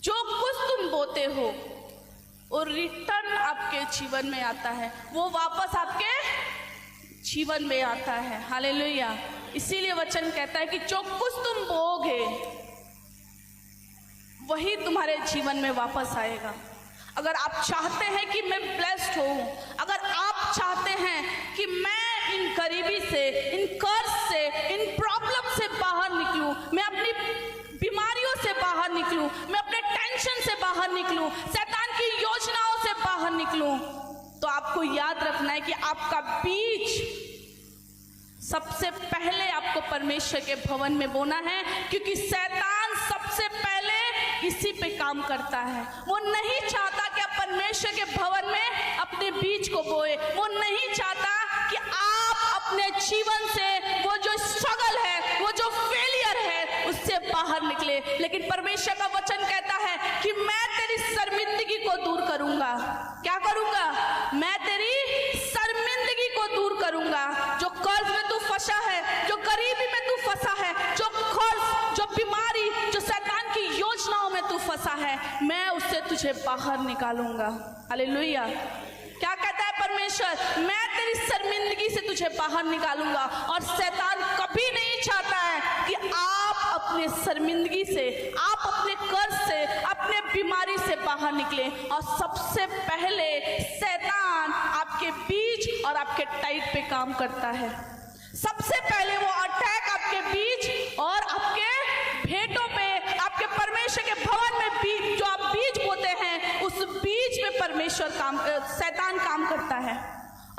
जो कुछ तुम बोते हो वो रिटर्न आपके जीवन में आता है, वो वापस आपके जीवन में आता है। हालेलुया। इसीलिए वचन कहता है कि जो कुछ तुम बोओगे वही तुम्हारे जीवन में वापस आएगा। अगर आप चाहते हैं कि मैं ब्लेस्ड हूँ, अगर आप चाहते हैं कि मैं इन गरीबी से, इन कर्ज से, इन प्रॉब्लम से बाहर निकलूं, मैं अपनी बीमारियों से बाहर निकलूं, मैं अपने टेंशन से बाहर निकलूं, शैतान की योजनाओं से बाहर निकलूं, तो आपको याद रखना है कि आपका बीज सबसे पहले आपको परमेश्वर के भवन में बोना है, क्योंकि शैतान सबसे पहले इसी पे काम करता है। वो नहीं चाहता कि आप परमेश्वर के भवन में अपने बीज को बोए। वो नहीं चाहता कि आप अपने जीवन से वो जो स्ट्रगल है, वो जो फेलियर है, उससे बाहर निकले। लेकिन परमेश्वर का वचन कहता है कि मैं तेरी शर्मिंदगी को दूर करूंगा। क्या करूंगा? मैं तेरी शर्मिंदगी को दूर करूंगा। जो कर्ज में तू फंसा है, जो गरीबी में तू फंसा है, जो कर्ज, जो बीमारी, जो शैतान की योजनाओं में तू फंसा है, मैं उससे तुझे बाहर निकालूंगा। हालेलुया। क्या कहता है परमेश्वर? मैं तेरी शर्मिंदगी से तुझे बाहर निकालूंगा। और शैतान कभी नहीं चाहता है कि आप अपने शर्मिंदगी से, आप अपने कर्ज से, अपने बीमारी से बाहर निकले। और सबसे पहले शैतान आपके बीज और आपके टाइट पे काम करता है। सबसे पहले वो अटैक आपके बीज और आपके भेंटों पे, आपके परमेश्वर के भवन में बीज, जो आप बीज बोते हैं, उस बीज में शैतान काम करता है।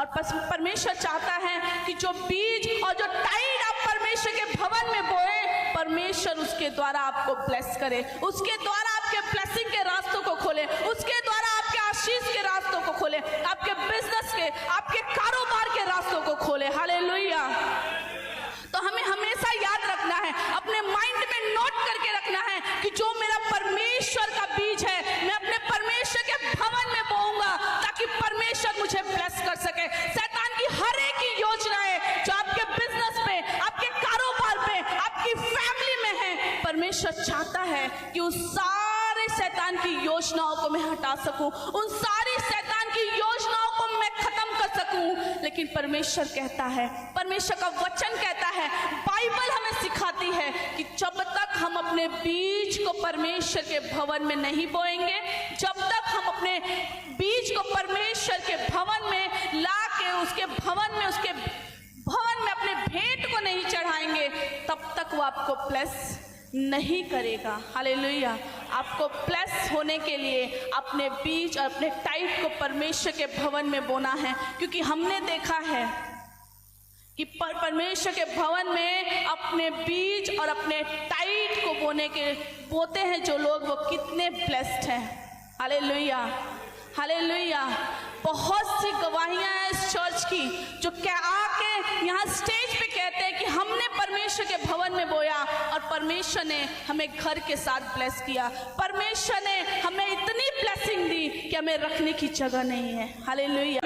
और परमेश्वर चाहता है कि जो बीज और जो टाइट आप परमेश्वर के भवन में बोए, परमेश्वर उसके द्वारा आपको ब्लेस करे, उसके द्वारा आपके ब्लेसिंग के रास्तों को खोले, उसके द्वारा आपके आशीष के रास्तों को खोले, आपके बिजनेस के, आपके कारोबार के रास्तों को खोले। हालेलुया। तो हमें हमेशा याद रखना है, अपने माइंड में नोट करके रखना है कि जो मेरा परमेश्वर का बीज है, मैं अपने परमेश्वर के भवन में बोऊंगा, ताकि परमेश्वर मुझे ब्लेस कर सके। शैतान की हर एक योजनाएं जो आपके बिजनेस पे, आपके कारोबार पे, आपकी फैमिली में है, परमेश्वर चाहता है कि उन सारे शैतान की योजनाओं को मैं हटा सकूं, उन सारी शैतान की योजनाओं को मैं खत्म कर सकूं। लेकिन परमेश्वर कहता है, परमेश्वर का वचन कहता है, बाइबल हमें सिखाती है कि जब तक हम अपने बीज को परमेश्वर के भवन में नहीं बोएंगे, जब तक हम अपने बीज को परमेश्वर के भवन में ला के उसके भवन में अपने भेंट को नहीं चढ़ाएंगे, तब तक वो आपको ब्लेस नहीं करेगा। हालेलुया। आपको ब्लेस होने के लिए अपने बीज और अपने टाइट को परमेश्वर के भवन में बोना है, क्योंकि हमने देखा है कि परमेश्वर के भवन में अपने बीज और अपने टाइट को बोते हैं जो लोग, वो कितने ब्लेस्ड हैं। हालेलुया। हालेलुया। बहुत सी गवाहियां हैं इस चर्च की जो आके यहाँ स्टेज पे कहते हैं कि हमने परमेश्वर के भवन में बोया और परमेश्वर ने हमें घर के साथ ब्लेस किया, परमेश्वर ने हमें इतनी ब्लेसिंग दी कि हमें रखने की जगह नहीं है। हालेलुया।